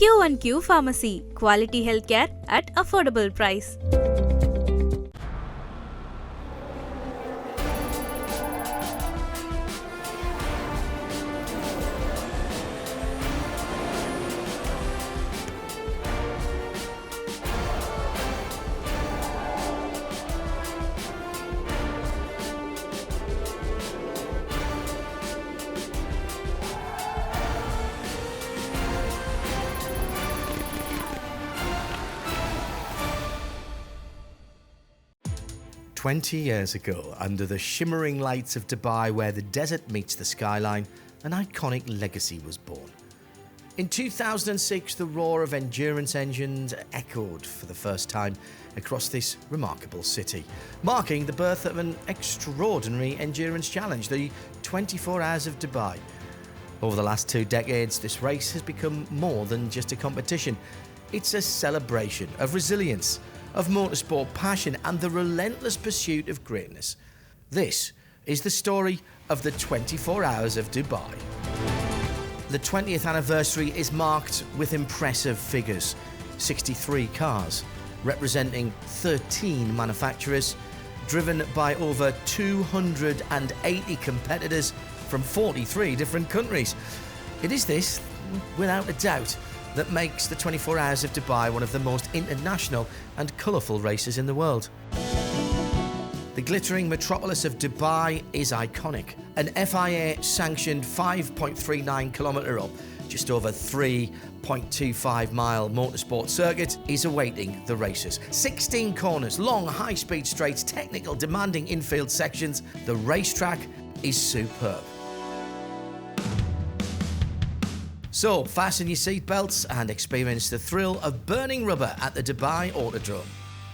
Q1Q Pharmacy, quality healthcare at affordable price. "20 years ago, under the shimmering lights of Dubai where the desert meets the skyline, an iconic legacy was born. In 2006, the roar of endurance engines echoed for the first time across this remarkable city, marking the birth of an extraordinary endurance challenge, the 24 Hours of Dubai. Over the last 2 decades, this race has become more than just a competition. It's a celebration of resilience, of motorsport passion and the relentless pursuit of greatness. This is the story of the 24 Hours of Dubai. The 20th anniversary is marked with impressive figures: 63 cars, representing 13 manufacturers, driven by over 280 competitors from 43 different countries. It is this, without a doubt, that makes the 24 Hours of Dubai one of the most international and colourful races in the world. The glittering metropolis of Dubai is iconic. An FIA-sanctioned 5.39 kilometre or just over 3.25 mile motorsport circuit is awaiting the racers. 16 corners, long high-speed straights, technical demanding infield sections. The racetrack is superb. So, fasten your seatbelts and experience the thrill of burning rubber at the Dubai Autodrome.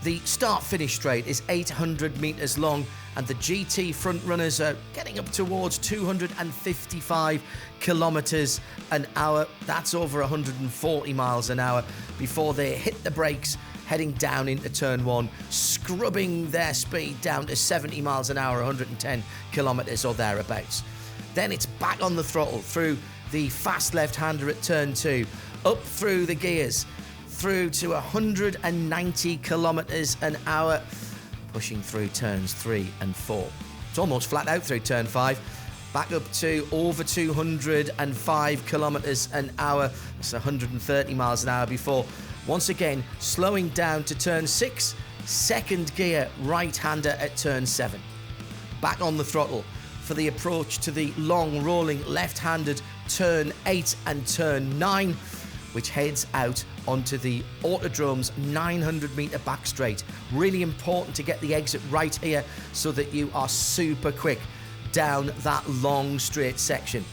The start-finish straight is 800 metres long and the GT front runners are getting up towards 255 kilometres an hour. That's over 140 miles an hour before they hit the brakes, heading down into turn 1, scrubbing their speed down to 70 miles an hour, 110 kilometres or thereabouts. Then it's back on the throttle through the fast left-hander at turn 2, up through the gears, through to 190 kilometres an hour, pushing through turns 3 and 4. It's almost flat out through turn 5, back up to over 205 kilometres an hour, that's 130 miles an hour before, once again slowing down to turn 6, second gear right-hander at turn 7. Back on the throttle for the approach to the long rolling left-handed turn 8 and turn 9, which heads out onto the Autodrome's 900 metre back straight. Really important to get the exit right here so that you are super quick down that long straight section.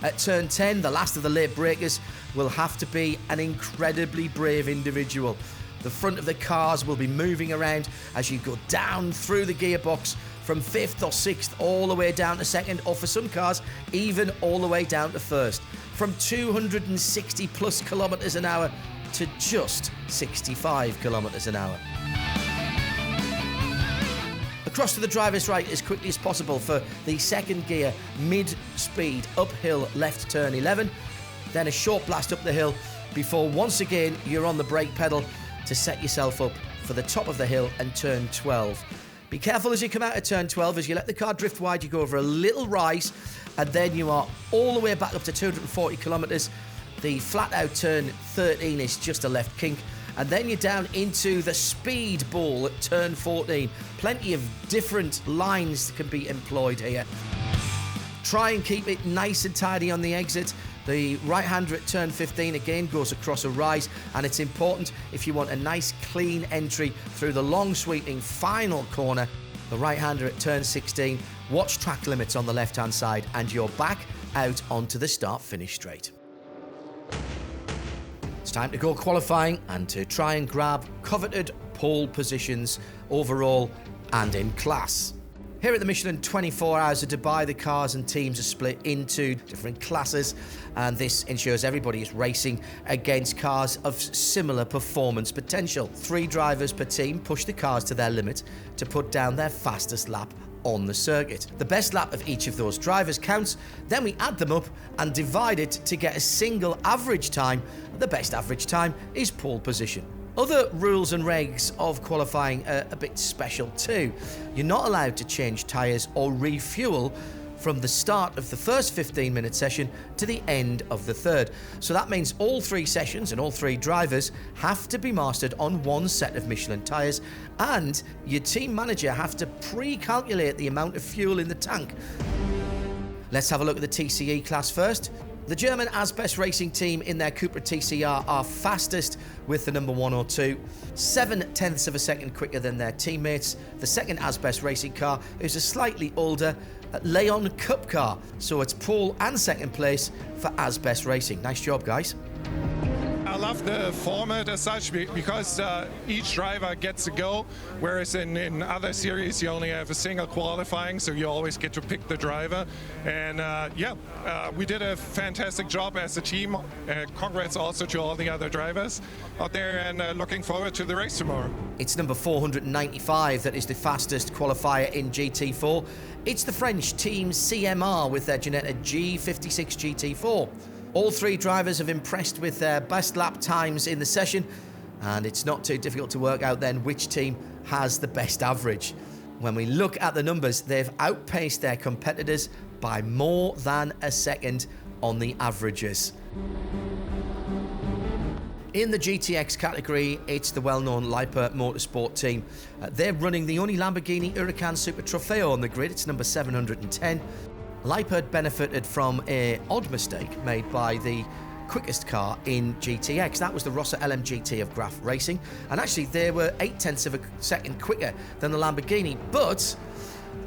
At turn 10, the last of the late breakers will have to be an incredibly brave individual. The front of the cars will be moving around as you go down through the gearbox from 5th or 6th all the way down to 2nd, or for some cars, even all the way down to 1st. From 260 plus kilometres an hour to just 65 kilometres an hour. Across to the driver's right as quickly as possible for the second gear, mid-speed, uphill left turn 11. Then a short blast up the hill before once again you're on the brake pedal to set yourself up for the top of the hill and turn 12. Be careful as you come out of turn 12. As you let the car drift wide, you go over a little rise and then you are all the way back up to 240 kilometres. The flat out turn 13 is just a left kink, and then you're down into the speed bowl at turn 14. Plenty of different lines that can be employed here. Try and keep it nice and tidy on the exit. The right-hander at turn 15 again goes across a rise, and it's important if you want a nice clean entry through the long sweeping final corner. The right-hander at turn 16, watch track limits on the left-hand side, and you're back out onto the start-finish straight. It's time to go qualifying and to try and grab coveted pole positions overall and in class. Here at the Michelin 24 Hours of Dubai, the cars and teams are split into different classes, and this ensures everybody is racing against cars of similar performance potential. 3 drivers per team push the cars to their limit to put down their fastest lap on the circuit. The best lap of each of those drivers counts, then we add them up and divide it to get a single average time. The best average time is pole position. Other rules and regs of qualifying are a bit special too. You're not allowed to change tyres or refuel from the start of the first 15-minute session to the end of the third. So that means all 3 sessions and all 3 drivers have to be mastered on one set of Michelin tyres, and your team manager have to pre-calculate the amount of fuel in the tank. Let's have a look at the TCE class first. The German Asbest Racing team in their Cupra TCR are fastest with the number 102, 7/10 of a second quicker than their teammates. The second Asbest Racing car is a slightly older Leon Cup car, so it's pole and second place for Asbest Racing. Nice job, guys. I love the format as such because each driver gets a go, whereas in other series you only have a single qualifying, so you always get to pick the driver. And we did a fantastic job as a team. Congrats also to all the other drivers out there, and looking forward to the race tomorrow. It's number 495 that is the fastest qualifier in GT4. It's the French team CMR with their Ginetta G56 GT4. All 3 drivers have impressed with their best lap times in the session, and it's not too difficult to work out then which team has the best average. When we look at the numbers, they've outpaced their competitors by more than a second on the averages. In the GTX category, it's the well-known Lippert Motorsport team. They're running the only Lamborghini Huracan Super Trofeo on the grid. It's number 710. Lippert benefited from an odd mistake made by the quickest car in GTX. That was the Rossa LMGT of Graf Racing, and actually they were 0.8 of a second quicker than the Lamborghini, but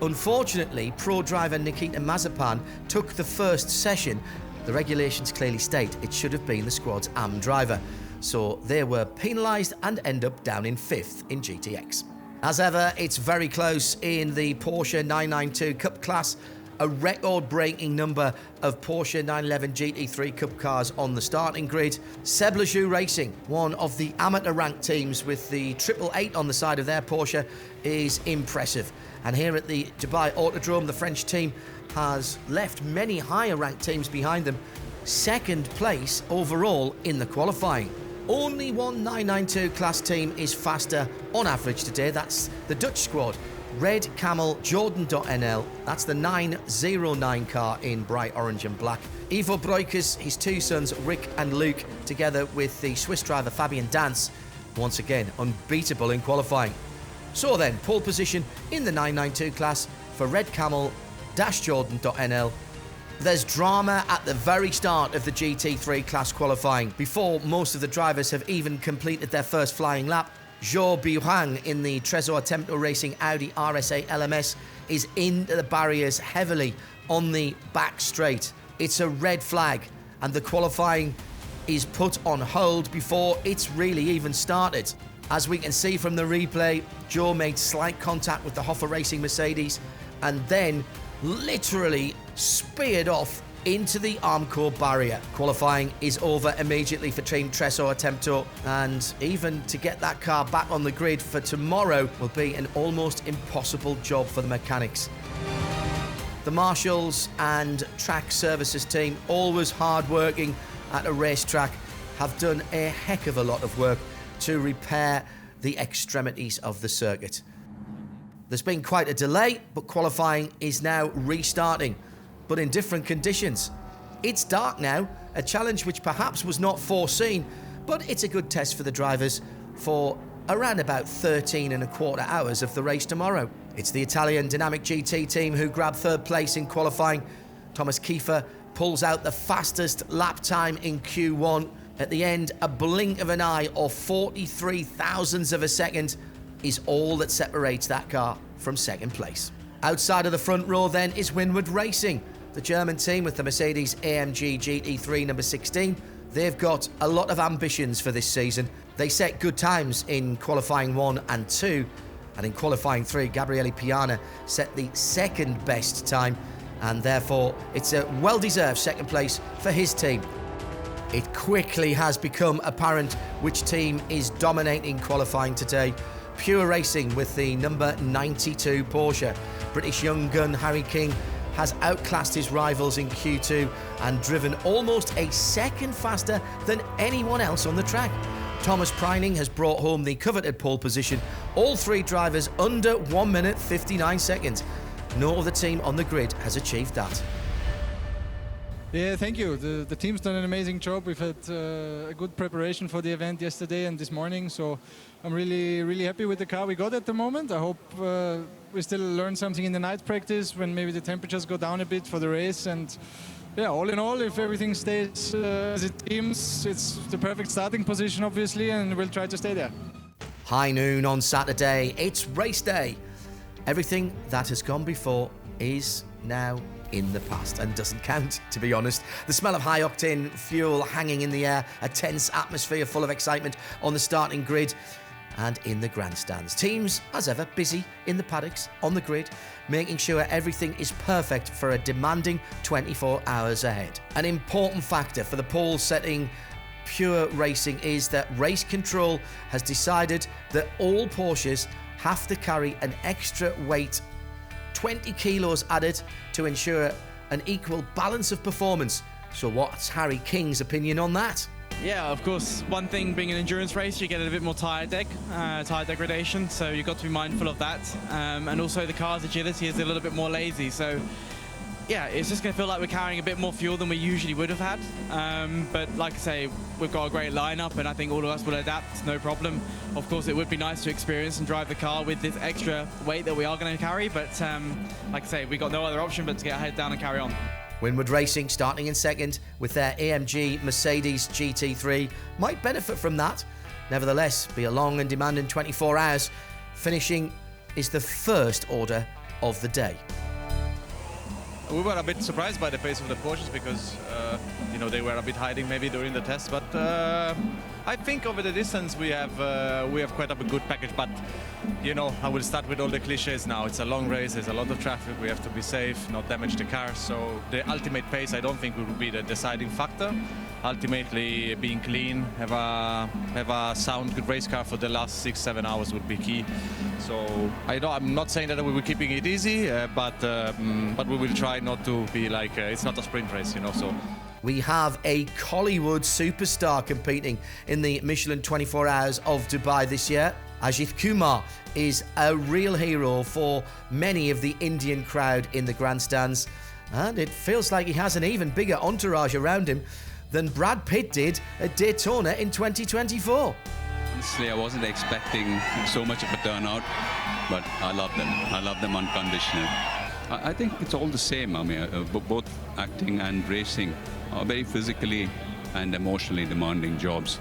unfortunately pro driver Nikita Mazepan took the first session. The regulations clearly state it should have been the squad's AM driver, so they were penalised and end up down in 5th in GTX. As ever, it's very close in the Porsche 992 Cup class. A record-breaking number of Porsche 911 GT3 Cup cars on the starting grid. Seb Lejoux Racing, one of the amateur-ranked teams with the 888 on the side of their Porsche, is impressive. And here at the Dubai Autodrome, the French team has left many higher-ranked teams behind them. Second place overall in the qualifying. Only one 992 class team is faster on average today. That's the Dutch squad. Red Camel Jordan.nl, that's the 909 car in bright orange and black. Ivo Breukers, his 2 sons Rick and Luke, together with the Swiss driver Fabian Dance, once again unbeatable in qualifying. So then, pole position in the 992 class for Red Camel-Jordan.nl. There's drama at the very start of the GT3 class qualifying. Before most of the drivers have even completed their first flying lap, Zhou Bihuang in the Trésor Tempo Racing Audi RS8 LMS is into the barriers heavily on the back straight. It's a red flag, and the qualifying is put on hold before it's really even started. As we can see from the replay, Zhou made slight contact with the Hoffa Racing Mercedes and then literally speared off into the Armco barrier. Qualifying is over immediately for Team Trésor Tempo, and even to get that car back on the grid for tomorrow will be an almost impossible job for the mechanics. The Marshals and Track Services team, always hard-working at a racetrack, have done a heck of a lot of work to repair the extremities of the circuit. There's been quite a delay, but qualifying is now restarting, but in different conditions. It's dark now, a challenge which perhaps was not foreseen, but it's a good test for the drivers for around about 13.25 hours of the race tomorrow. It's the Italian Dynamic GT team who grabbed 3rd place in qualifying. Thomas Kiefer pulls out the fastest lap time in Q1. At the end, a blink of an eye or 43 thousandths of a second is all that separates that car from 2nd place. Outside of the front row then is Winward Racing, the German team with the Mercedes AMG GT3 number 16. They've got a lot of ambitions for this season. They set good times in qualifying 1 and 2, and in qualifying 3, Gabriele Piana set the 2nd best time, and therefore it's a well-deserved 2nd place for his team. It quickly has become apparent which team is dominating qualifying today. Pure Racing with the number 92 Porsche. British young gun Harry King has outclassed his rivals in Q2 and driven almost a second faster than anyone else on the track. Thomas Preining has brought home the coveted pole position, all three drivers under 1 minute 59 seconds. No other team on the grid has achieved that. Yeah, thank you. The team's done an amazing job. We've had a good preparation for the event yesterday and this morning, so I'm really happy with the car we got at the moment. I hope we still learn something in the night practice when maybe the temperatures go down a bit for the race. And yeah, all in all, if everything stays as it seems, it's the perfect starting position, obviously, and we'll try to stay there. High noon on Saturday, it's race day. Everything that has gone before is now in the past and doesn't count, to be honest. The smell of high-octane fuel hanging in the air, a tense atmosphere full of excitement on the starting grid and in the grandstands. Teams, as ever, busy in the paddocks, on the grid, making sure everything is perfect for a demanding 24 hours ahead. An important factor for the pole-setting Pure Racing is that Race Control has decided that all Porsches have to carry an extra weight, 20 kilos added, to ensure an equal balance of performance. So what's Harry King's opinion on that? Yeah, of course. One thing, being an endurance race, you get a bit more tire degradation, so you've got to be mindful of that. And also the car's agility is a little bit more lazy, so yeah, it's just going to feel like we're carrying a bit more fuel than we usually would have had. But like I say, we've got a great lineup, and I think all of us will adapt, no problem. Of course, it would be nice to experience and drive the car with this extra weight that we are going to carry, but like I say, we've got no other option but to get our head down and carry on. Winward Racing, starting in second with their AMG Mercedes GT3, might benefit from that. Nevertheless, be a long and demanding 24 hours. Finishing is the first order of the day. We were a bit surprised by the pace of the Porsches because, you know, they were a bit hiding maybe during the test. But I think over the distance we have quite a good package. But, you know, I will start with all the cliches now. It's a long race. There's a lot of traffic. We have to be safe, not damage the car. So the ultimate pace, I don't think will be the deciding factor. Ultimately, being clean, have a sound, good race car for the last 6-7 hours would be key. So I'm not saying that we will be keeping it easy, but we will try not to be like it's not a sprint race, you know. So we have a Collywood superstar competing in the Michelin 24 Hours of Dubai this year. Ajith Kumar is a real hero for many of the Indian crowd in the grandstands, and it feels like he has an even bigger entourage around him than Brad Pitt did at Daytona in 2024. Honestly, I wasn't expecting so much of a turnout, but I love them. I love them unconditionally. I think it's all the same. I mean, both acting and racing are very physically and emotionally demanding jobs,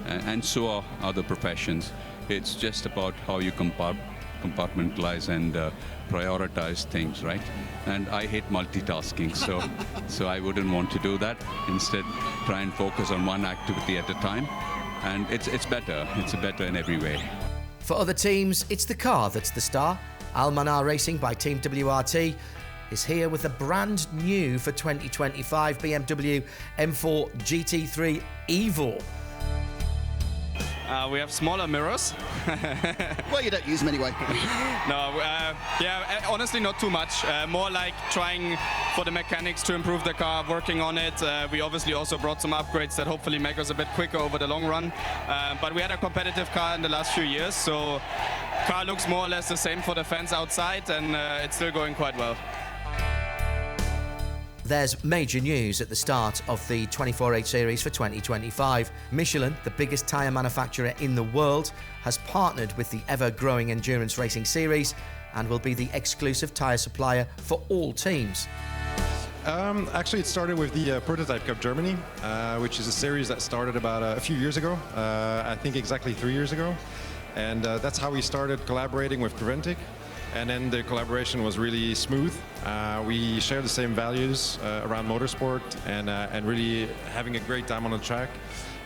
and so are other professions. It's just about how you compartmentalize and prioritize things, right? And I hate multitasking, so I wouldn't want to do that. Instead, try and focus on one activity at a time, and it's better. It's better in every way. For other teams, it's the car that's the star. Almanar Racing by Team WRT is here with a brand new for 2025 BMW M4 GT3 Evo. We have smaller mirrors. Well, you don't use them anyway. No, yeah, honestly not too much. More like trying for the mechanics to improve the car, working on it. We obviously also brought some upgrades that hopefully make us a bit quicker over the long run. But we had a competitive car in the last few years, so car looks more or less the same for the fans outside, and it's still going quite well. There's major news at the start of the 24H series for 2025. Michelin, the biggest tyre manufacturer in the world, has partnered with the ever-growing endurance racing series and will be the exclusive tyre supplier for all teams. Actually, it started with the Prototype Cup Germany, which is a series that started about a few years ago, I think exactly 3 years ago. And that's how we started collaborating with Preventic. And then the collaboration was really smooth. We share the same values around motorsport and really having a great time on the track.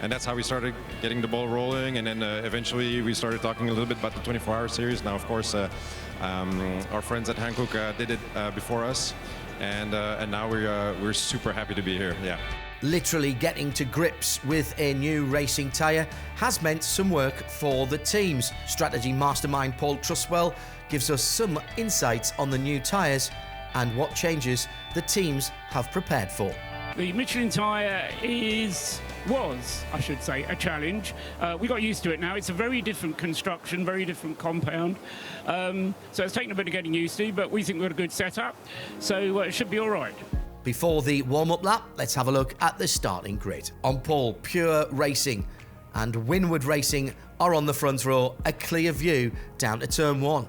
And that's how we started getting the ball rolling. And then eventually we started talking a little bit about the 24-hour series. Now, of course, our friends at Hankook did it before us. And now we're super happy to be here, yeah. Literally getting to grips with a new racing tyre has meant some work for the teams. Strategy mastermind Paul Trustwell gives us some insights on the new tyres and what changes the teams have prepared for. The Michelin tyre was, I should say, a challenge. We got used to it now. It's a very different construction, very different compound. So it's taken a bit of getting used to, but we think we've got a good setup. So it should be all right. Before the warm-up lap, let's have a look at the starting grid. On pole, Pure Racing and Winward Racing are on the front row, a clear view down to turn 1.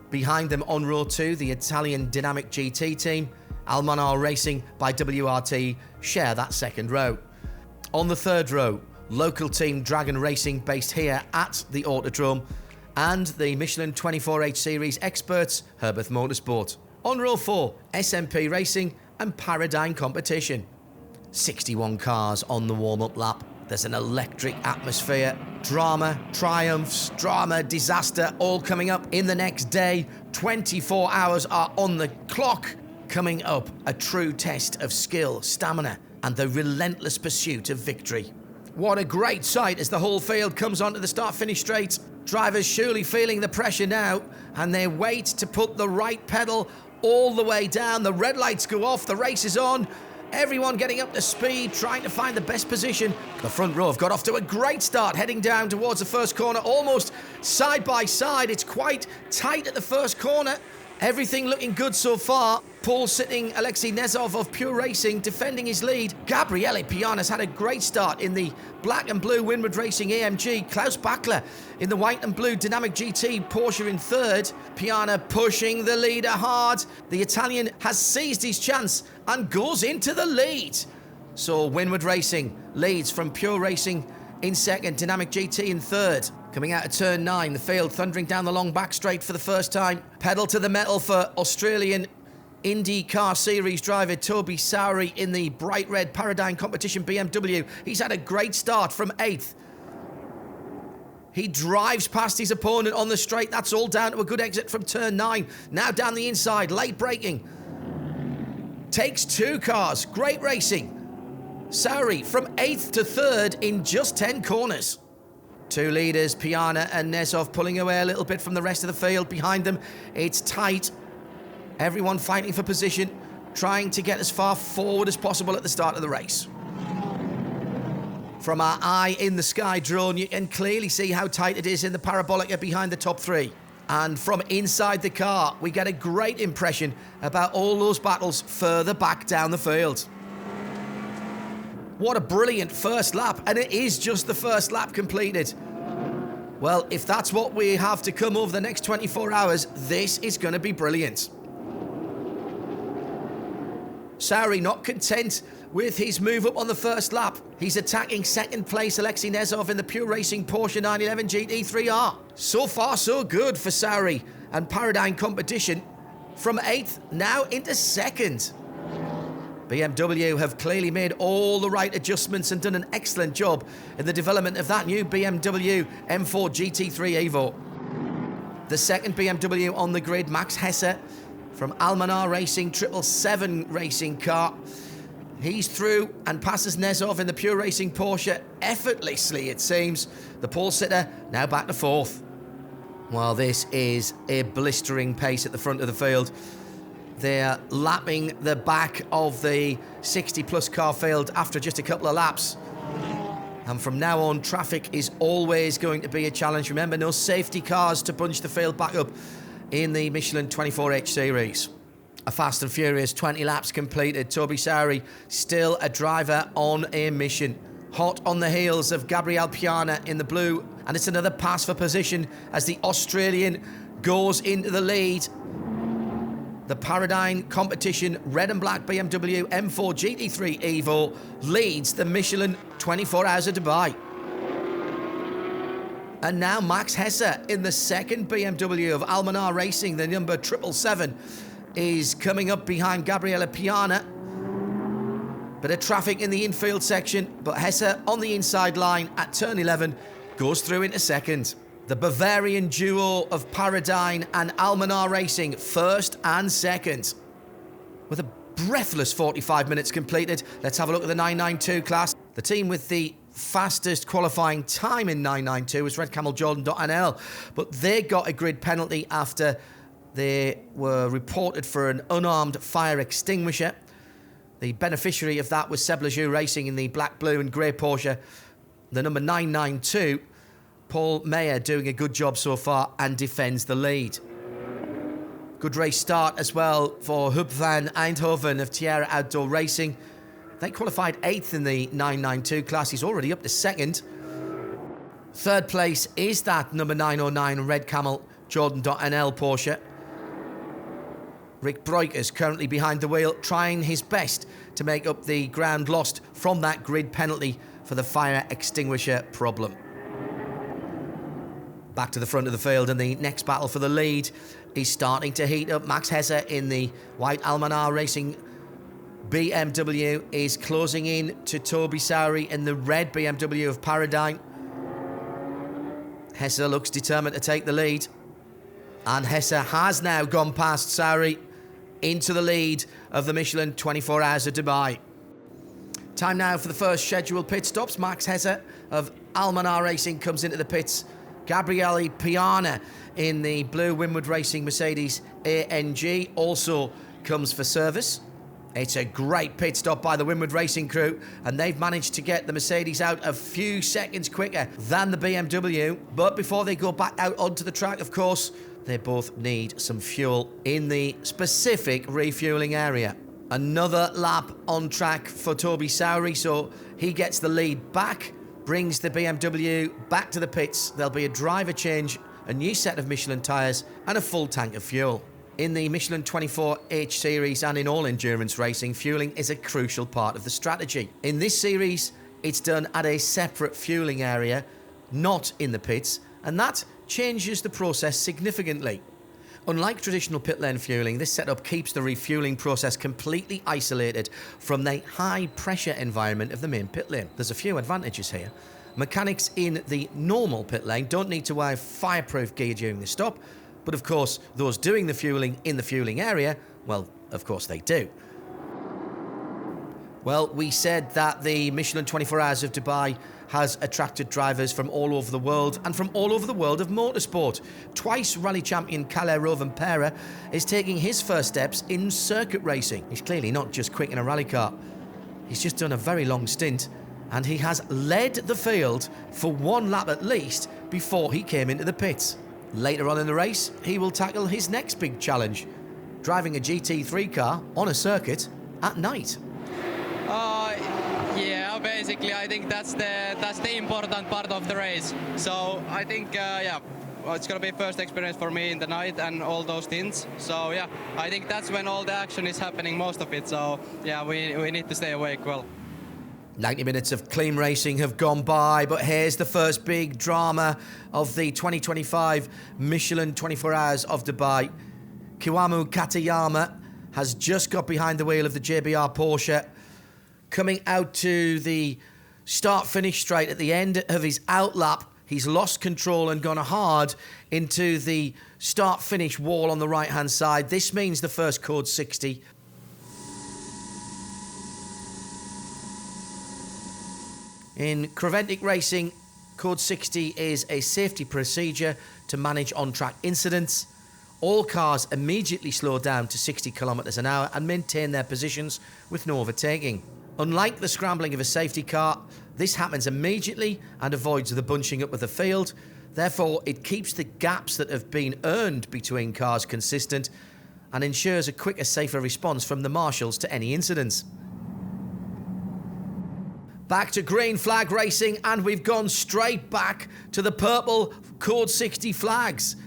Behind them on row 2, the Italian Dynamic GT team, Almanar Racing by WRT share that second row. On the third row, local team Dragon Racing based here at the Autodrome, and the Michelin 24H series experts Herbert Motorsport. On row 4, SMP Racing and Paradigm Competition. 61 cars on the warm-up lap. There's an electric atmosphere. Drama, triumphs, drama, disaster, all coming up in the next day. 24 hours are on the clock. Coming up, a true test of skill, stamina, and the relentless pursuit of victory. What a great sight as the whole field comes onto the start-finish straight. Drivers surely feeling the pressure now, and they wait to put the right pedal all the way down. The red lights go off, the race is on. Everyone getting up to speed, trying to find the best position. The front row have got off to a great start, heading down towards the first corner, almost side by side. It's quite tight at the first corner. Everything looking good so far. Pole sitting Alexei Nezov of Pure Racing defending his lead. Gabriele Piana's had a great start in the black and blue Winward Racing AMG. Klaus Bachler in the white and blue Dynamic GT Porsche in third. Piana pushing the leader hard. The Italian has seized his chance and goes into the lead. So Winward Racing leads from Pure Racing in second, Dynamic GT in third. Coming out of turn 9, the field thundering down the long back straight for the first time. Pedal to the metal for Australian IndyCar Series driver Toby Sowery in the bright red Paradigm Competition BMW. He's had a great start from 8th. He drives past his opponent on the straight. That's all down to a good exit from turn 9. Now down the inside, late braking. Takes 2 cars. Great racing. Sowery from 8th to 3rd in just 10 corners. 2 leaders, Piana and Nezov, pulling away a little bit from the rest of the field. Behind them, it's tight. Everyone fighting for position, trying to get as far forward as possible at the start of the race. From our eye in the sky drone, you can clearly see how tight it is in the parabolica behind the top 3. And from inside the car, we get a great impression about all those battles further back down the field. What a brilliant first lap, and it is just the first lap completed. Well, if that's what we have to come over the next 24 hours, this is going to be brilliant. Sowery not content with his move up on the first lap. He's attacking second place Alexei Nezov in the Pure Racing Porsche 911 GT3R. So far, so good for Sowery and Paradigm Competition. From 8th, now into 2nd. BMW have clearly made all the right adjustments and done an excellent job in the development of that new BMW M4 GT3 Evo. The second BMW on the grid, Max Hesse from Almanar Racing 777 racing car. He's through and passes Nezov in the Pure Racing Porsche effortlessly, it seems. The pole sitter now back to 4th. Well, this is a blistering pace at the front of the field. They're lapping the back of the 60-plus car field after just a couple of laps. And from now on, traffic is always going to be a challenge. Remember, no safety cars to bunch the field back up in the Michelin 24H series. A fast and furious 20 laps completed. Toby Sowery still a driver on a mission. Hot on the heels of Gabriele Piana in the blue. And it's another pass for position as the Australian goes into the lead. The Paradigm Competition red and black BMW M4 GT3 Evo leads the Michelin 24 Hours of Dubai. And now Max Hesse in the second BMW of Almanar Racing, the number 777, is coming up behind Gabriele Piana. Bit of traffic in the infield section, but Hesse on the inside line at turn 11 goes through into second. The Bavarian duo of Paradigm and Almanar Racing, first and second. With a breathless 45 minutes completed. Let's have a look at the 992 class. The team with the fastest qualifying time in 992 was Red Camel Jordan.nl, but they got a grid penalty after they were reported for an unarmed fire extinguisher. The beneficiary of that was Seb Lejeune Racing in the black, blue and grey Porsche. The number 992, Paul Mayer, doing a good job so far and defends the lead. Good race start as well for Huub van Eindhoven of Tierra Outdoor Racing. They qualified 8th in the 992 class. He's already up to 2nd. 3rd place is that number 909 Red Camel Jordan.nl Porsche. Rick Breukers currently behind the wheel, trying his best to make up the ground lost from that grid penalty for the fire extinguisher problem. Back to the front of the field, and the next battle for the lead is starting to heat up. Max Hesse in the white Almanar Racing BMW is closing in to Toby Sowery in the red BMW of Paradigm. Hesse looks determined to take the lead, and Hesse has now gone past Sowery into the lead of the Michelin 24 Hours of Dubai. Time now for the first scheduled pit stops. Max Hesse of Almanar Racing comes into the pits. Gabriele Piana in the blue Winwood Racing Mercedes ANG also comes for service. It's a great pit stop by the Winwood Racing crew, and they've managed to get the Mercedes out a few seconds quicker than the BMW. But before they go back out onto the track, of course, they both need some fuel in the specific refueling area. Another lap on track for Toby Sowery, so he gets the lead back, brings the BMW back to the pits. There'll be a driver change, a new set of Michelin tyres and a full tank of fuel. In the Michelin 24H series and in all endurance racing, fueling is a crucial part of the strategy. In this series, it's done at a separate fueling area, not in the pits, and that changes the process significantly. Unlike traditional pit lane fueling, this setup keeps the refueling process completely isolated from the high pressure environment of the main pit lane. There's a few advantages here. Mechanics in the normal pit lane don't need to wear fireproof gear during the stop, but of course, those doing the fueling in the fueling area, well, of course they do. Well, we said that the Michelin 24 Hours of Dubai has attracted drivers from all over the world and from all over the world of motorsport. Twice rally champion Kalle Rovanperä is taking his first steps in circuit racing. He's clearly not just quick in a rally car. He's just done a very long stint, and he has led the field for one lap at least before he came into the pits. Later on in the race, he will tackle his next big challenge, driving a GT3 car on a circuit at night. Yeah, basically I think that's the important part of the race. So I think it's gonna be first experience for me in the night and all those things. So yeah, I think that's when all the action is happening, most of it. So yeah, we need to stay awake well. 90 minutes of clean racing have gone by, but here's the first big drama of the 2025 Michelin 24 Hours of Dubai. Kiwamu Katayama has just got behind the wheel of the JBR Porsche, coming out to the start-finish straight at the end of his outlap. He's lost control and gone hard into the start-finish wall on the right-hand side. This means the first code 60. In Creventic racing, code 60 is a safety procedure to manage on-track incidents. All cars immediately slow down to 60 kilometers an hour and maintain their positions with no overtaking. Unlike the scrambling of a safety car, this happens immediately and avoids the bunching up of the field. Therefore, it keeps the gaps that have been earned between cars consistent and ensures a quicker, safer response from the marshals to any incidents. Back to green flag racing, and we've gone straight back to the purple code 60 flags.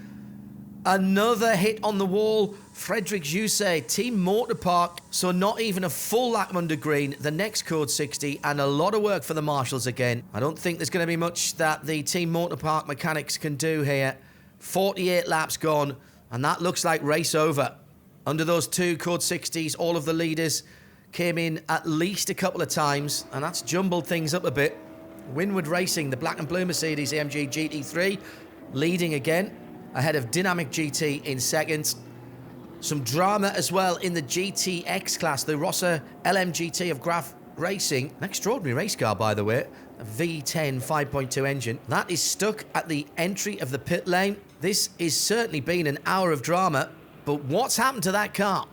Another hit on the wall. Frederick Jousset, Team Motor Park, so not even a full lap under green. The next code 60, and a lot of work for the marshals again. I don't think there's going to be much that the Team Motor Park mechanics can do here. 48 laps gone, and that looks like race over. Under those two code 60s, all of the leaders came in at least a couple of times, and that's jumbled things up a bit. Winwood Racing, the black and blue Mercedes AMG GT3, leading again, ahead of Dynamic GT in second. Some drama as well in the GTX class, the Rossa LMGT of Graf Racing. An extraordinary race car, by the way. A V10 5.2 engine. That is stuck at the entry of the pit lane. This has certainly been an hour of drama, but what's happened to that car?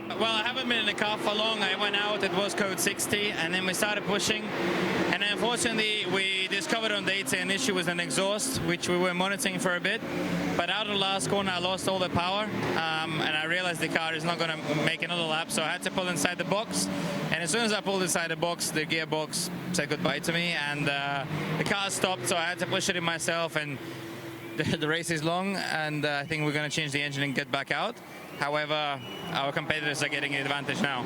Well, I haven't been in the car for long. I went out, it was code 60, and then we started pushing. And unfortunately, we discovered on data an issue with an exhaust, which we were monitoring for a bit. But out of the last corner, I lost all the power, and I realized the car is not going to make another lap, so I had to pull inside the box. And as soon as I pulled inside the box, the gearbox said goodbye to me, and the car stopped, so I had to push it in myself. And the race is long, and I think we're going to change the engine and get back out. However, our competitors are getting an advantage now.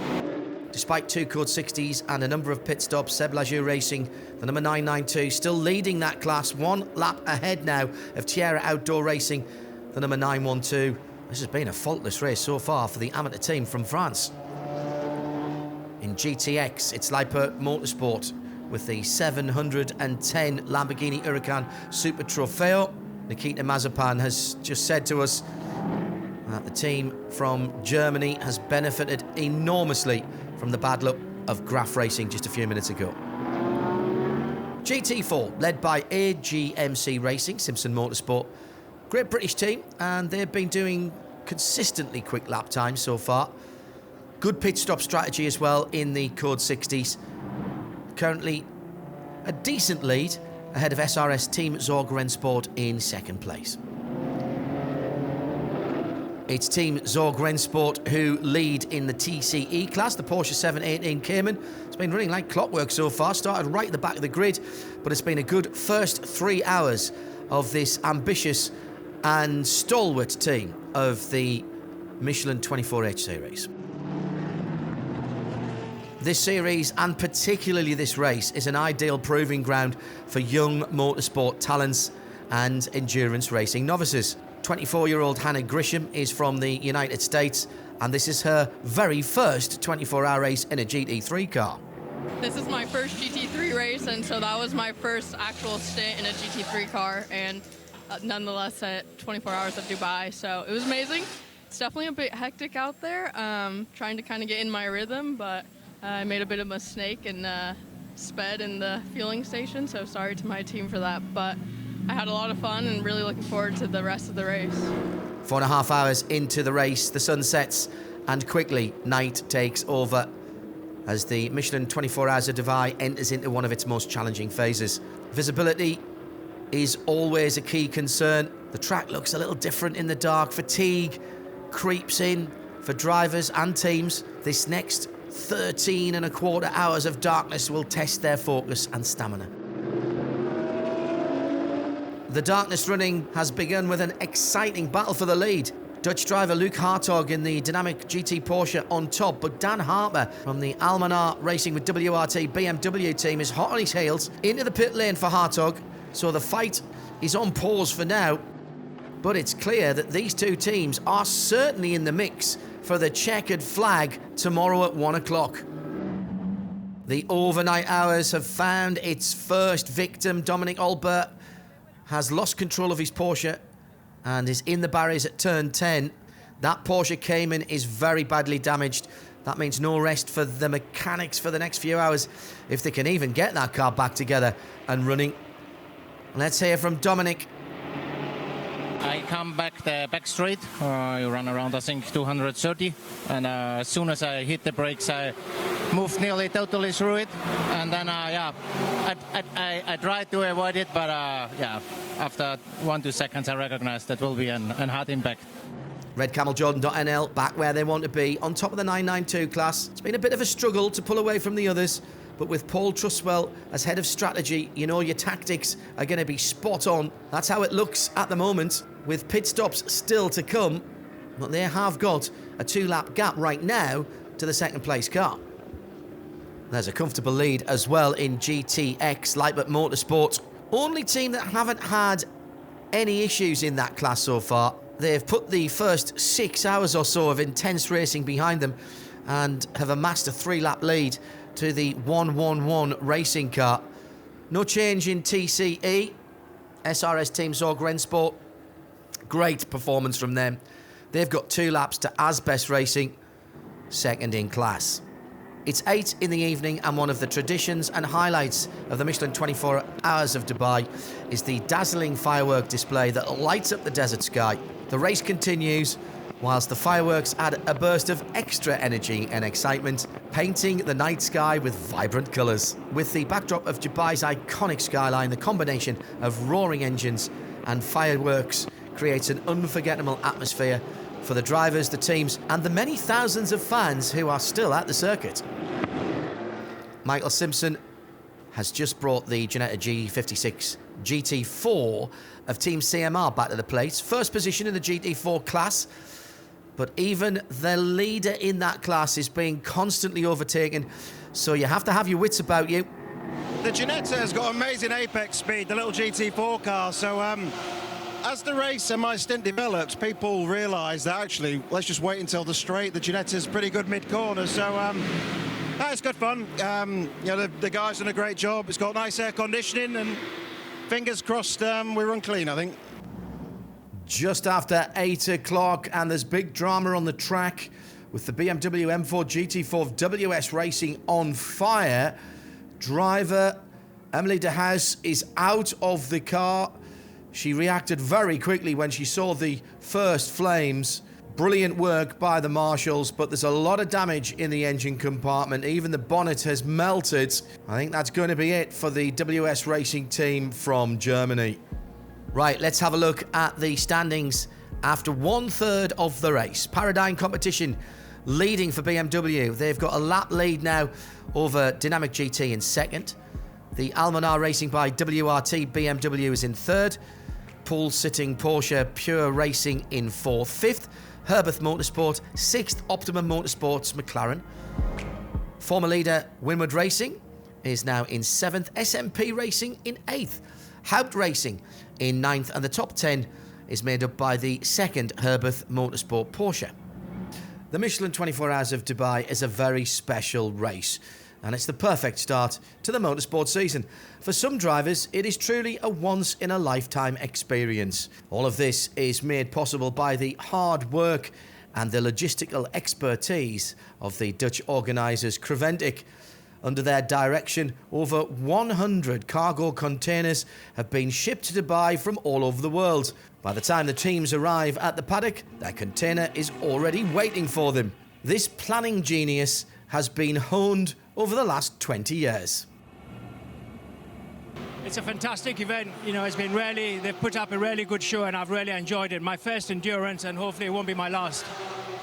Despite 2 Code 60s and a number of pit stops, Seb Lajou Racing, the number 992, still leading that class, 1 lap ahead now of Tierra Outdoor Racing, the number 912. This has been a faultless race so far for the amateur team from France. In GTX, it's Lippert Motorsport with the 710 Lamborghini Huracan Super Trofeo. Nikita Mazepan has just said to us that the team from Germany has benefited enormously from the bad luck of Graf Racing just a few minutes ago. GT4, led by AGMC Racing, Simpson Motorsport. Great British team, and they've been doing consistently quick lap times so far. Good pit stop strategy as well in the Code 60s. Currently a decent lead ahead of SRS Team Zorg Rennsport in second place. It's Team Zorg Rennsport who lead in the TCE class, the Porsche 718 Cayman. It's been running like clockwork so far, started right at the back of the grid, but it's been a good first 3 hours of this ambitious and stalwart team of the Michelin 24H series. This series, and particularly this race, is an ideal proving ground for young motorsport talents and endurance racing novices. 24-year-old Hannah Grisham is from the United States, and this is her very first 24-hour race in a GT3 car. This is my first GT3 race, and so that was my first actual stint in a GT3 car, and nonetheless at 24 hours of Dubai, so it was amazing. It's definitely a bit hectic out there, trying to kind of get in my rhythm, but I made a bit of a mistake and sped in the fueling station, so sorry to my team for that, but I had a lot of fun and really looking forward to the rest of the race. 4.5 hours into the race, the sun sets and quickly night takes over as the Michelin 24 Hours of Dubai enters into one of its most challenging phases. Visibility is always a key concern. The track looks a little different in the dark. Fatigue creeps in for drivers and teams. This next 13.25 hours of darkness will test their focus and stamina. The darkness running has begun with an exciting battle for the lead. Dutch driver Luc Hartog in the dynamic GT Porsche on top, but Dan Harper from the Almanar Racing with WRT BMW team is hot on his heels into the pit lane for Hartog, so the fight is on pause for now. But it's clear that these two teams are certainly in the mix for the checkered flag tomorrow at 1 o'clock. The overnight hours have found its first victim. Dominic Olbert has lost control of his Porsche and is in the barriers at turn 10. That Porsche Cayman is very badly damaged. That means no rest for the mechanics for the next few hours, if they can even get that car back together and running. Let's hear from Dominic. I come back the back straight. I run around, I think, 230. And as soon as I hit the brakes, I moved nearly totally through it. And then, I tried to avoid it, but after 1-2 seconds, I recognized that will be an hard impact. RedCamelJordan.nl back where they want to be, on top of the 992 class. It's been a bit of a struggle to pull away from the others, but with Paul Truswell as head of strategy, you know your tactics are going to be spot on. That's how it looks at the moment, with pit stops still to come, but they have got a 2-lap gap right now to the second place car. There's a comfortable lead as well in GTX, Lippert Motorsport. Only team that haven't had any issues in that class so far. They've put the first 6 hours or so of intense racing behind them and have amassed a 3-lap lead to the 111 racing car. No change in TCE. SRS Team Zorg Rennsport. Great performance from them. They've got 2 laps to Asbest Racing, second in class. It's 8 in the evening, and one of the traditions and highlights of the Michelin 24 Hours of Dubai is the dazzling firework display that lights up the desert sky. The race continues, whilst the fireworks add a burst of extra energy and excitement, painting the night sky with vibrant colours. With the backdrop of Dubai's iconic skyline, the combination of roaring engines and fireworks creates an unforgettable atmosphere for the drivers, the teams, and the many thousands of fans who are still at the circuit. Michael Simpson has just brought the Ginetta G56 GT4 of Team CMR back to the place. First position in the GT4 class, but even the leader in that class is being constantly overtaken, so you have to have your wits about you. The Ginetta has got amazing apex speed, the little GT4 car, so as the race and my stint developed, people realised that actually, let's just wait until the straight. The Ginetta's pretty good mid-corner, so it's good fun. The guys done a great job. It's got nice air conditioning, and fingers crossed we run clean, I think. Just after 8 o'clock, and there's big drama on the track with the BMW M4 GT4 WS Racing on fire. Driver Emily De Haas is out of the car. She reacted very quickly when she saw the first flames. Brilliant work by the marshals, but there's a lot of damage in the engine compartment. Even the bonnet has melted. I think that's going to be it for the WS Racing team from Germany. Right, let's have a look at the standings after 1/3 of the race. Paradigm Competition leading for BMW. They've got a lap lead now over Dynamic GT in second. The Almanar Racing by WRT BMW is in third. Pool sitting Porsche Pure Racing in fourth. Fifth, Herbeth Motorsport. Sixth, Optimum Motorsports McLaren. Former leader Winward Racing is now in seventh. SMP Racing in eighth. Haupt Racing in ninth. And the top 10 is made up by the second Herbeth Motorsport Porsche. The Michelin 24 Hours of Dubai is a very special race, and it's the perfect start to the motorsport season. For some drivers, it is truly a once-in-a-lifetime experience. All of this is made possible by the hard work and the logistical expertise of the Dutch organisers Creventic. Under their direction, over 100 cargo containers have been shipped to Dubai from all over the world. By the time the teams arrive at the paddock, their container is already waiting for them. This planning genius has been honed over the last 20 years. It's a fantastic event. You know, they've put up a really good show, and I've really enjoyed it. My first endurance, and hopefully it won't be my last.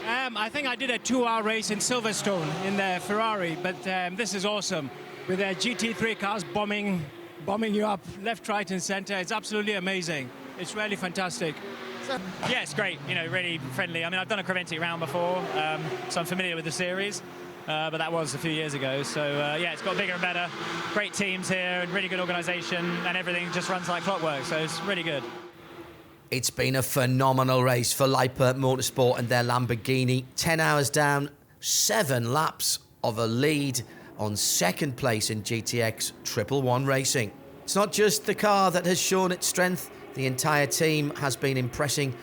I think I did a 2-hour race in Silverstone in the Ferrari, but this is awesome. With their GT3 cars bombing you up left, right and centre. It's absolutely amazing. It's really fantastic. Yeah, it's great. You know, really friendly. I mean, I've done a Creventic round before, so I'm familiar with the series. But that was a few years ago. So, yeah, it's got bigger and better. Great teams here and really good organisation, and everything just runs like clockwork. So it's really good. It's been a phenomenal race for Lippert Motorsport and their Lamborghini. 10 hours down, 7 laps of a lead on second place in GTX 111 Racing. It's not just the car that has shown its strength. The entire team has been impressing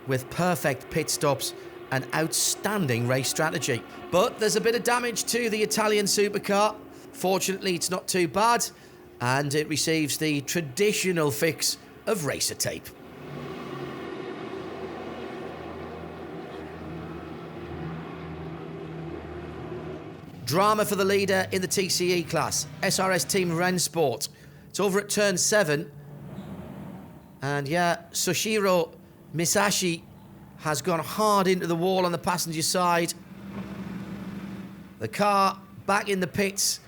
with perfect pit stops and outstanding race strategy. But there's a bit of damage to the Italian supercar. Fortunately, it's not too bad, and it receives the traditional fix of racer tape. Drama for the leader in the TCE class, SRS Team Rennsport. It's over at turn 7. And yeah, Soshiro Misashi has gone hard into the wall on the passenger side. The car back in the pits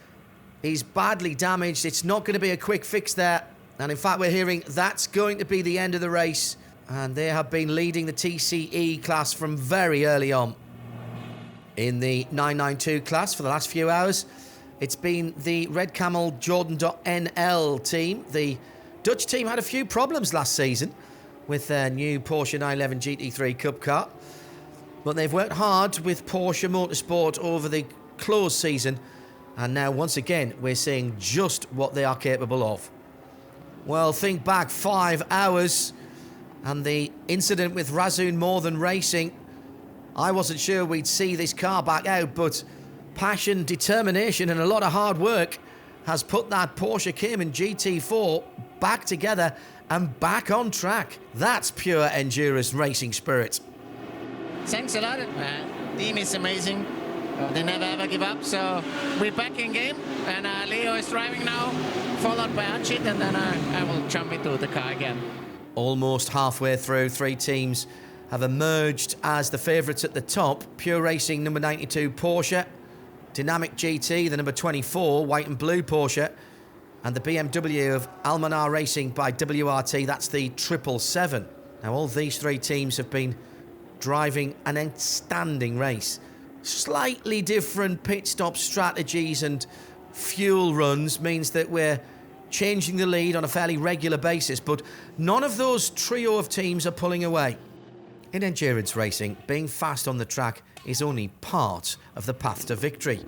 is badly damaged. It's not going to be a quick fix there. And in fact, we're hearing that's going to be the end of the race. And they have been leading the TCE class from very early on. In the 992 class for the last few hours, it's been the Red Camel Jordan.NL team. The Dutch team had a few problems last season with their new Porsche 911 GT3 Cup car, but they've worked hard with Porsche Motorsport over the closed season, and now once again we're seeing just what they are capable of. Well, think back 5 hours and the incident with Razzoon More Than Racing I wasn't sure we'd see this car back out, but passion, determination and a lot of hard work has put that Porsche Cayman GT4 back together and back on track. That's pure endurance racing spirit. Thanks a lot. Team is amazing. They never ever give up, so we're back in game, and Leo is driving now, followed by Ajith, and then I will jump into the car again. Almost halfway through, 3 teams have emerged as the favourites at the top. Pure Racing number 92 Porsche, Dynamic GT the number 24 white and blue Porsche, and the BMW of Almanar Racing by WRT, that's the 777. Now all these 3 teams have been driving an outstanding race. Slightly different pit stop strategies and fuel runs means that we're changing the lead on a fairly regular basis, but none of those trio of teams are pulling away. In endurance racing, being fast on the track is only part of the path to victory.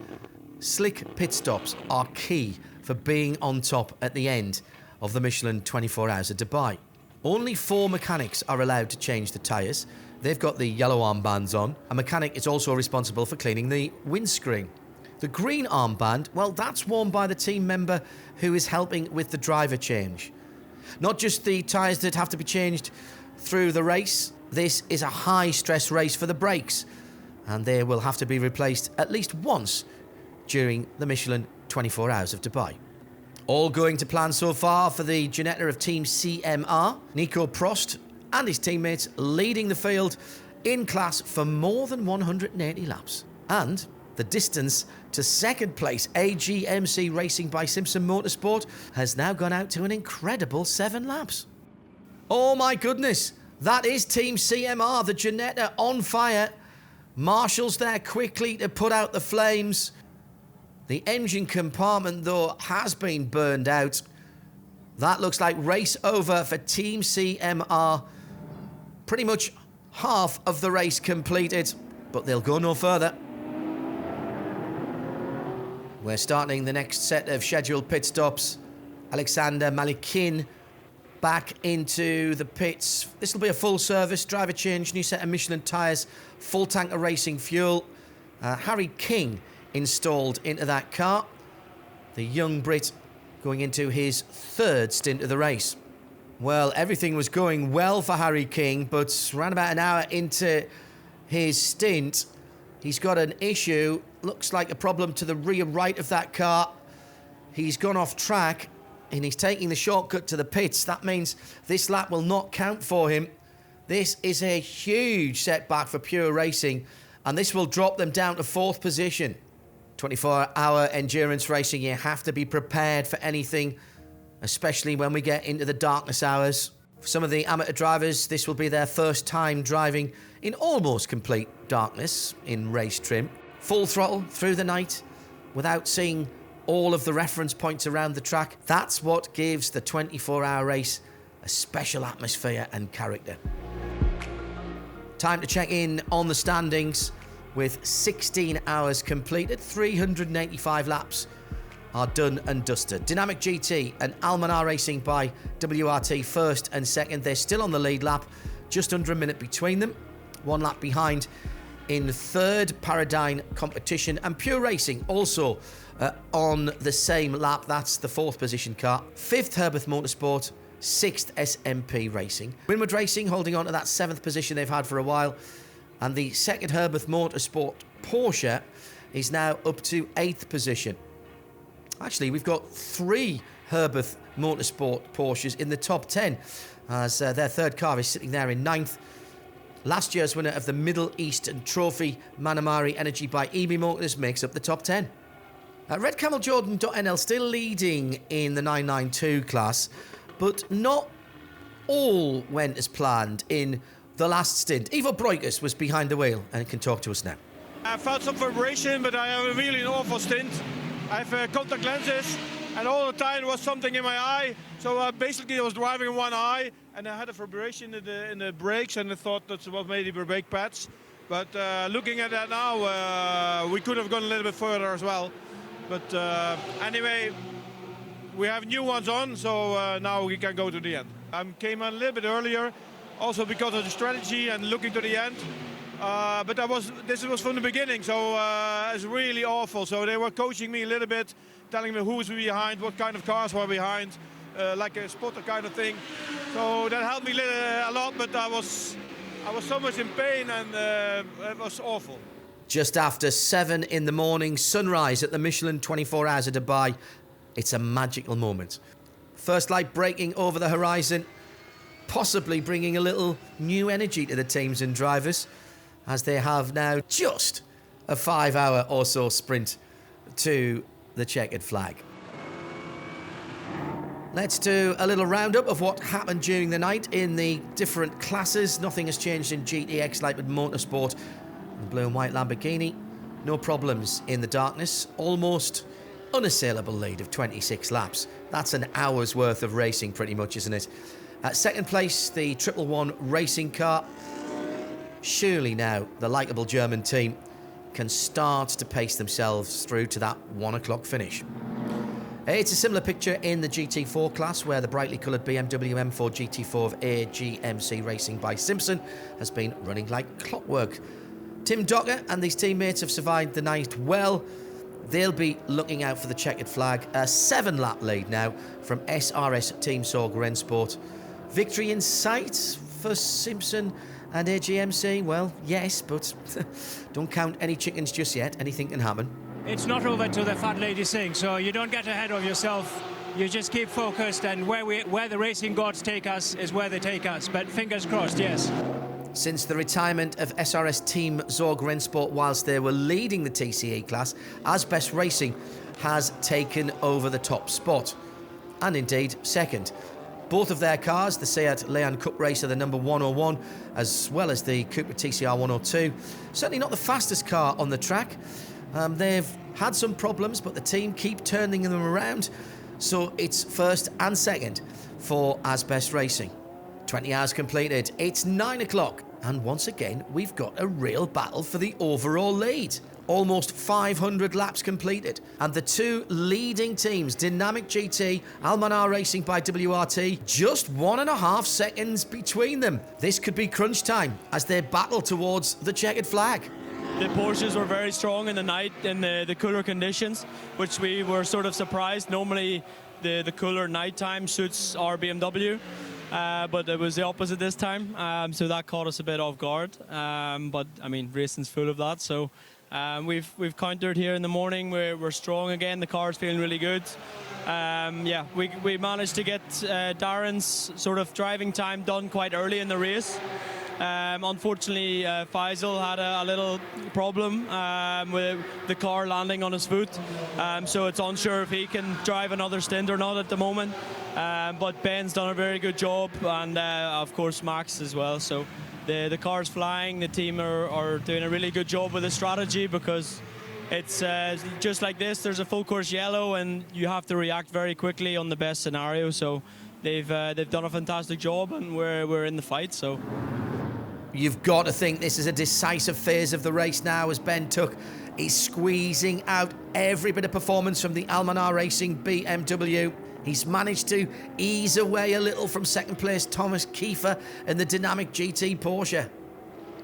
Slick pit stops are key for being on top at the end of the Michelin 24 Hours of Dubai. Only 4 mechanics are allowed to change the tyres. They've got the yellow armbands on. A mechanic is also responsible for cleaning the windscreen. The green armband, well, that's worn by the team member who is helping with the driver change. Not just the tyres that have to be changed through the race. This is a high-stress race for the brakes, and they will have to be replaced at least once during the Michelin 24 Hours of Dubai. All going to plan so far for the Ginetta of Team CMR. Nico Prost and his teammates leading the field in class for more than 180 laps. And the distance to second place, AGMC Racing by Simpson Motorsport, has now gone out to an incredible 7 laps. Oh my goodness, that is Team CMR, the Ginetta on fire. Marshall's there quickly to put out the flames. The engine compartment, though, has been burned out. That looks like race over for Team CMR. Pretty much half of the race completed, but they'll go no further. We're starting the next set of scheduled pit stops. Alexander Malikin back into the pits. This will be a full service, driver change, new set of Michelin tyres, full tank of racing fuel. Harry King installed into that car. The young Brit going into his 3rd stint of the race. Well, everything was going well for Harry King, but around about an hour into his stint, he's got an issue. Looks like a problem to the rear right of that car. He's gone off track and he's taking the shortcut to the pits. That means this lap will not count for him. This is a huge setback for Pure Racing, and this will drop them down to 4th position. 24-hour endurance racing, you have to be prepared for anything, especially when we get into the darkness hours. For some of the amateur drivers, this will be their first time driving in almost complete darkness in race trim. Full throttle through the night without seeing all of the reference points around the track. That's what gives the 24-hour race a special atmosphere and character. Time to check in on the standings. With 16 hours completed, 385 laps are done and dusted. Dynamic GT and Almanar Racing by WRT 1st and 2nd. They're still on the lead lap, just under a minute between them. 1 lap behind in 3rd Paradigm Competition, and Pure Racing also on the same lap. That's the 4th position car. 5th Herbert Motorsport, 6th SMP Racing. Winward Racing holding on to that 7th position they've had for a while. And the 2nd Herbert Motorsport Porsche is now up to 8th position. Actually, we've got 3 Herbert Motorsport Porsches in the top 10, as their 3rd car is sitting there in 9th. Last year's winner of the Middle Eastern Trophy, Manamari Energy by EB Motors, makes up the top 10. Red Camel Jordan.nl still leading in the 992 class, but not all went as planned in the last stint. Ivo Breukers was behind the wheel and can talk to us now. I felt some vibration, but I have a really awful stint. I have contact lenses, and all the time there was something in my eye. So basically I was driving in one eye, and I had a vibration in the brakes, and I thought that was maybe the brake pads. But looking at that now, we could have gone a little bit further as well. But anyway, we have new ones on, so now we can go to the end. I came on a little bit earlier, also because of the strategy and looking to the end. But this was from the beginning, so it's really awful. So they were coaching me a little bit, telling me who was behind, what kind of cars were behind, like a spotter kind of thing. So that helped me a lot, but I was so much in pain, and it was awful. Just after 7 in the morning, sunrise at the Michelin 24H of Dubai. It's a magical moment. First light breaking over the horizon, possibly bringing a little new energy to the teams and drivers, as they have now just a 5-hour or so sprint to the checkered flag. Let's do a little roundup of what happened during the night in the different classes. Nothing has changed in GTX like with Motorsport. The blue and white Lamborghini, no problems in the darkness. Almost unassailable lead of 26 laps. That's an hour's worth of racing pretty much, isn't it? At second place, the 111 racing car. Surely now the likeable German team can start to pace themselves through to that 1 o'clock finish. It's a similar picture in the GT4 class, where the brightly coloured BMW M4 GT4 of AGMC Racing by Simpson has been running like clockwork. Tim Docker and his teammates have survived the night well. They'll be looking out for the checkered flag. A 7-lap lead now from SRS Team Sorg Rennsport. Victory in sight for Simpson and AGMC? Well, yes, but don't count any chickens just yet. Anything can happen. It's not over till the fat lady sings, so you don't get ahead of yourself. You just keep focused, and where the racing gods take us is where they take us. But fingers crossed, yes. Since the retirement of SRS Team Sorg Rennsport whilst they were leading the TCE class, Asbest Racing has taken over the top spot. And indeed, second. Both of their cars, the Seat Leon Cup Racer, the number 101, as well as the Cupra TCR 102, certainly not the fastest car on the track. They've had some problems, but the team keep turning them around. So it's first and second for Asbest Racing. 20 hours completed. It's 9 o'clock. And once again, we've got a real battle for the overall lead. Almost 500 laps completed. And the two leading teams, Dynamic GT, Almanar Racing by WRT, just 1.5 seconds between them. This could be crunch time as they battle towards the checkered flag. The Porsches were very strong in the night in the cooler conditions, which we were sort of surprised. Normally, the cooler nighttime suits our BMW. But it was the opposite this time, so that caught us a bit off guard. But I mean, racing's full of that. So we've countered here in the morning. We're strong again. The car's feeling really good. Yeah, we managed to get Darren's sort of driving time done quite early in the race. Unfortunately, Faisal had a little problem with the car landing on his foot, so it's unsure if he can drive another stint or not at the moment. But Ben's done a very good job, and of course Max as well. So the car's flying. The team are doing a really good job with the strategy, because it's just like this. There's a full course yellow, and you have to react very quickly on the best scenario. So they've done a fantastic job, and we're in the fight. So. You've got to think this is a decisive phase of the race now, as Ben Tuck is squeezing out every bit of performance from the Almanar Racing BMW. He's managed to ease away a little from second place Thomas Kiefer in the Dynamic GT Porsche.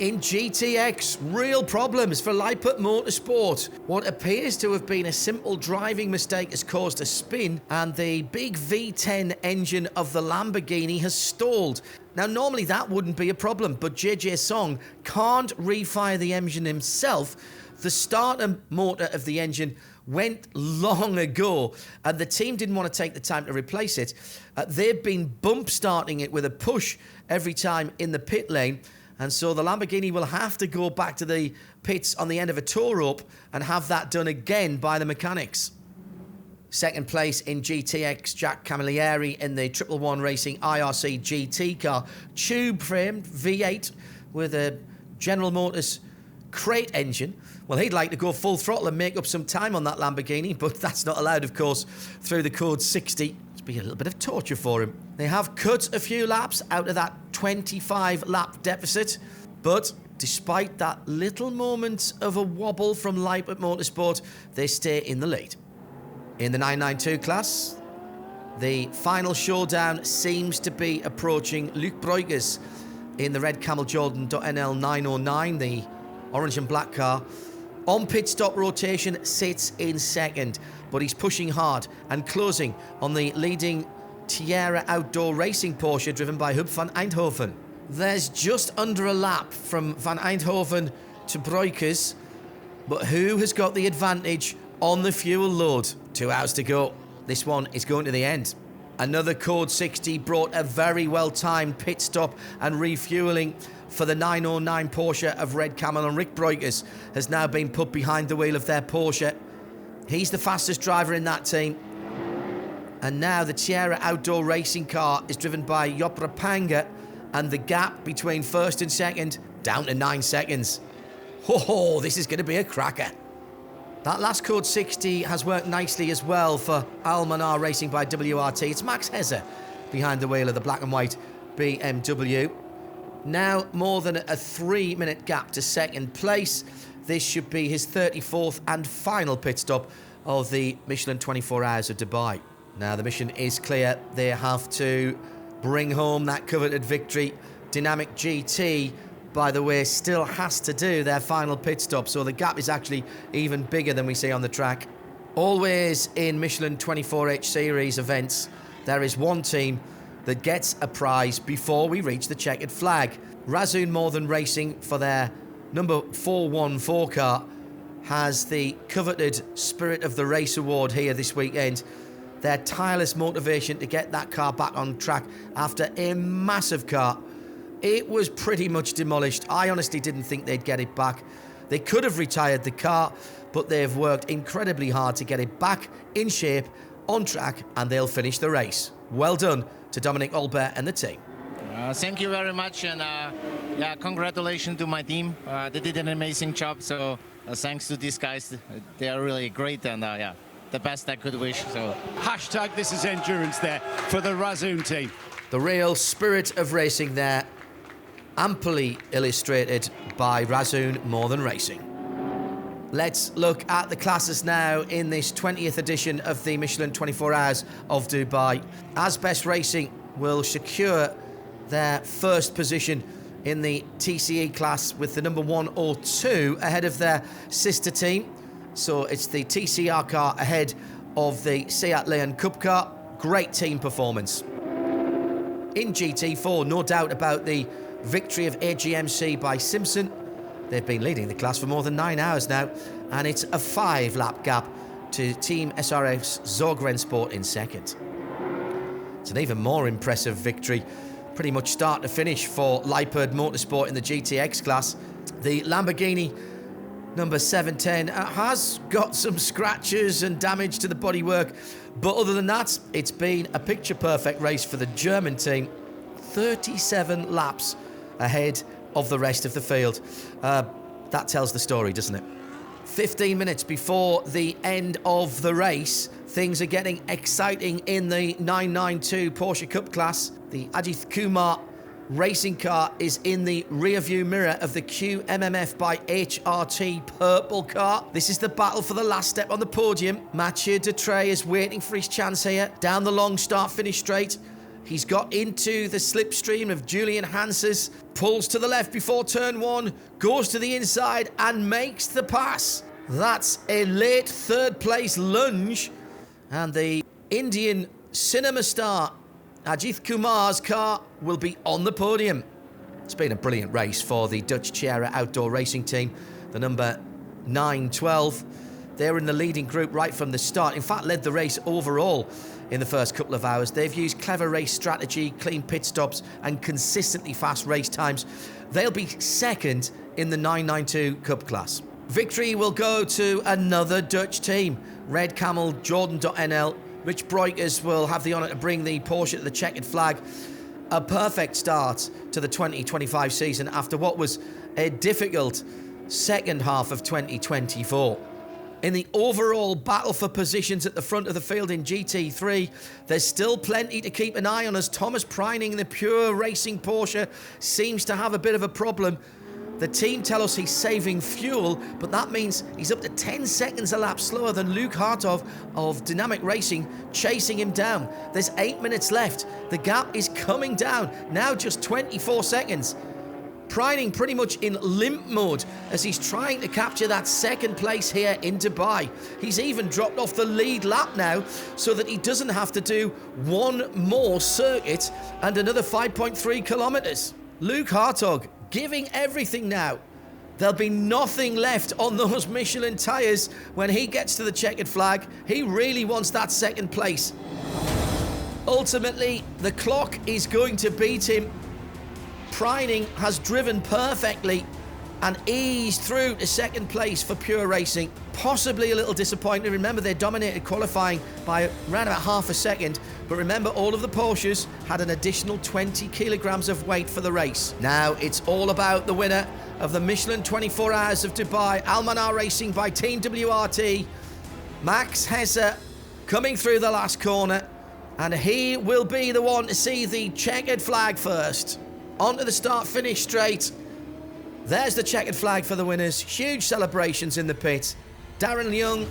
In GTX, real problems for Leipert Motorsport. What appears to have been a simple driving mistake has caused a spin, and the big V10 engine of the Lamborghini has stalled. Now, normally that wouldn't be a problem, but JJ Song can't refire the engine himself. The starter motor of the engine went long ago, and the team didn't want to take the time to replace it. They've been bump starting it with a push every time in the pit lane. And so the Lamborghini will have to go back to the pits on the end of a tow rope and have that done again by the mechanics. Second place in GTX, Jack Camilleri in the 111 Racing IRC GT car. Tube-framed V8 with a General Motors crate engine. Well, he'd like to go full throttle and make up some time on that Lamborghini, but that's not allowed, of course, through the code 60. Be a little bit of torture for him. They have cut a few laps out of that 25 lap deficit, but despite that little moment of a wobble from Leipert Motorsport, they stay in the lead. In the 992 class, the final showdown seems to be approaching. Luc Breukers in the red Camel Jordan.NL 909, the orange and black car. On pit stop rotation, sits in second, but he's pushing hard and closing on the leading Tierra Outdoor Racing Porsche driven by Hub van Eindhoven. There's just under a lap from Van Eindhoven to Breukers, but who has got the advantage on the fuel load? 2 hours to go. This one is going to the end. Another Code 60 brought a very well-timed pit stop and refueling for the 909 Porsche of Red Camel, and Rick Breukers has now been put behind the wheel of their Porsche. He's the fastest driver in that team. And now the Tierra Outdoor Racing car is driven by Jopra Panga, and the gap between first and second down to 9 seconds. Oh, this is going to be a cracker. That last Code 60 has worked nicely as well for Almanar Racing by WRT. It's Max Hezzer behind the wheel of the black and white BMW. Now more than a 3-minute gap to second place. This should be his 34th and final pit stop of the Michelin 24 Hours of Dubai. Now the mission is clear. They have to bring home that coveted victory. Dynamic GT, by the way, still has to do their final pit stop, so the gap is actually even bigger than we see on the track. Always in Michelin 24H series events, there is one team that gets a prize before we reach the checkered flag. Razzoon More Than Racing, for their number 414 car, has the coveted Spirit of the Race award here this weekend. Their tireless motivation to get that car back on track after a massive car. It was pretty much demolished. I honestly didn't think they'd get it back. They could have retired the car, but they've worked incredibly hard to get it back in shape, on track, and they'll finish the race. Well done to Dominic Olbert and the team. Thank you very much, and yeah, congratulations to my team. They did an amazing job, so thanks to these guys. They are really great, and yeah, the best I could wish. So Hashtag this is endurance there for the Razzoon team. The real spirit of racing there, amply illustrated by Razzoon More Than Racing. Let's look at the classes now in this 20th edition of the Michelin 24 Hours of Dubai. Asbest Racing will secure their first position in the TCE class with the number 102 ahead of their sister team. So it's the TCR car ahead of the Seat Leon Cup car. Great team performance. In GT4, no doubt about the victory of AGMC by Simpson. They've been leading the class for more than 9 hours now, and it's a 5-lap gap to Team SRF's Zorgren Sport in second. It's an even more impressive victory, pretty much start to finish, for Leopard Motorsport in the GTX class. The Lamborghini number 710 has got some scratches and damage to the bodywork, but other than that, it's been a picture-perfect race for the German team. 37 laps ahead of the rest of the field. That tells the story, doesn't it? 15 minutes before the end of the race, things are getting exciting in the 992 Porsche Cup class. The Ajith Kumar racing car is in the rear-view mirror of the QMMF by HRT purple car. This is the battle for the last step on the podium. Mathieu Dutrey is waiting for his chance here. Down the long start-finish straight. He's got into the slipstream of Julian Hanses, pulls to the left before turn 1, goes to the inside and makes the pass. That's a late third-place lunge, and the Indian cinema star Ajith Kumar's car will be on the podium. It's been a brilliant race for the Dutch Tierra Outdoor Racing team, the number 912. They were in the leading group right from the start. In fact, led the race overall in the first couple of hours. They've used clever race strategy, clean pit stops, and consistently fast race times. They'll be second in the 992 Cup class. Victory will go to another Dutch team, Red Camel Jordan.NL. Rich Breukers will have the honour to bring the Porsche to the checkered flag. A perfect start to the 2025 season after what was a difficult second half of 2024. In the overall battle for positions at the front of the field in GT3, there's still plenty to keep an eye on, as Thomas Preining in the pure racing Porsche seems to have a bit of a problem. The team tell us he's saving fuel, but that means he's up to 10 seconds a lap slower than Luke Hartov of Dynamic Racing, chasing him down. There's 8 minutes left. The gap is coming down. Now just 24 seconds. Pryning pretty much in limp mode as he's trying to capture that second place here in Dubai. He's even dropped off the lead lap now so that he doesn't have to do one more circuit and another 5.3 kilometers. Luke Hartog giving everything now. There'll be nothing left on those Michelin tyres when he gets to the checkered flag. He really wants that second place. Ultimately, the clock is going to beat him. Pryning has driven perfectly and eased through to second place for Pure Racing. Possibly a little disappointing. Remember, they dominated qualifying by around about half a second. But remember, all of the Porsches had an additional 20 kilograms of weight for the race. Now it's all about the winner of the Michelin 24 Hours of Dubai, Al-Manar Racing by Team WRT. Max Hesse coming through the last corner. And he will be the one to see the checkered flag first. Onto the start-finish straight. There's the checkered flag for the winners. Huge celebrations in the pit. Darren Young,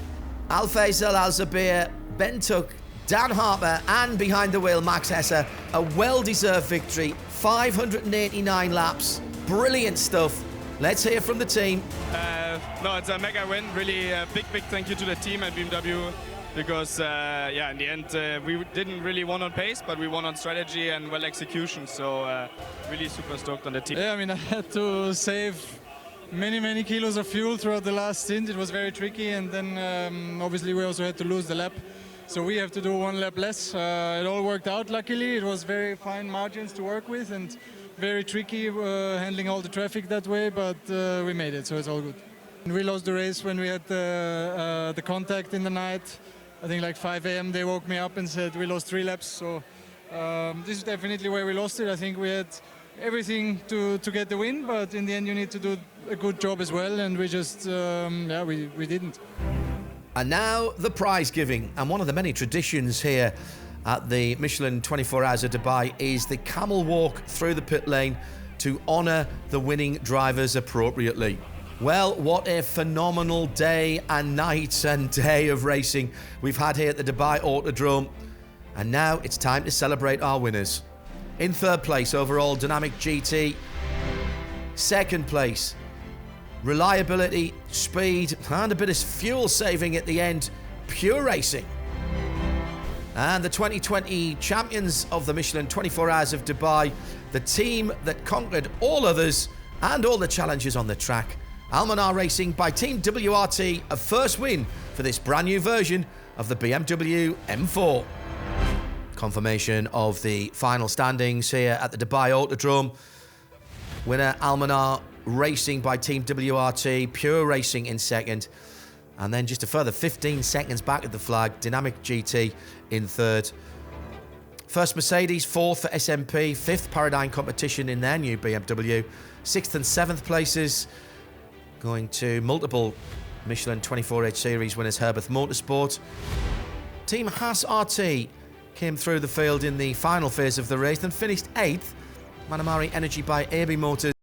Al Faisal Al Zabir, Ben Tuck, Dan Harper, and behind the wheel, Max Hesse. A well-deserved victory. 589 laps. Brilliant stuff. Let's hear from the team. No, it's a mega win. Really a big thank you to the team at BMW. Because, yeah, in the end, we didn't really won on pace, but we won on strategy and well execution. So, really super stoked on the team. Yeah, I mean, I had to save many kilos of fuel throughout the last stint. It was very tricky, and then obviously we also had to lose the lap. So we have to do one lap less. It all worked out, luckily. It was very fine margins to work with and very tricky handling all the traffic that way, but we made it, so it's all good. We lost the race when we had the contact in the night. I think like 5 a.m. they woke me up and said we lost 3 laps. So this is definitely where we lost it. I think we had everything to get the win, but in the end you need to do a good job as well, and we just, yeah, we didn't. And now the prize giving. And one of the many traditions here at the Michelin 24 Hours of Dubai is the camel walk through the pit lane to honour the winning drivers appropriately. Well, what a phenomenal day and night and day of racing we've had here at the Dubai Autodrome. And now it's time to celebrate our winners. In third place overall, Dynamic GT. Second place, reliability, speed, and a bit of fuel saving at the end, Pure Racing. And the 2020 champions of the Michelin 24 Hours of Dubai, the team that conquered all others and all the challenges on the track, Al-Manar Racing by Team WRT, a first win for this brand new version of the BMW M4. Confirmation of the final standings here at the Dubai Autodrome. Winner Al-Manar Racing by Team WRT, Pure Racing in second. And then just a further 15 seconds back at the flag, Dynamic GT in third. First Mercedes, fourth for SMP, fifth Paradigm Competition in their new BMW. Sixth and seventh places going to multiple Michelin 24H Series winners Herbert Motorsport. Team Haas RT came through the field in the final phase of the race and finished 8th. Manamari Energy by AB Motors.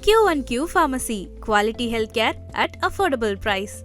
Q&Q Pharmacy, quality healthcare at affordable price.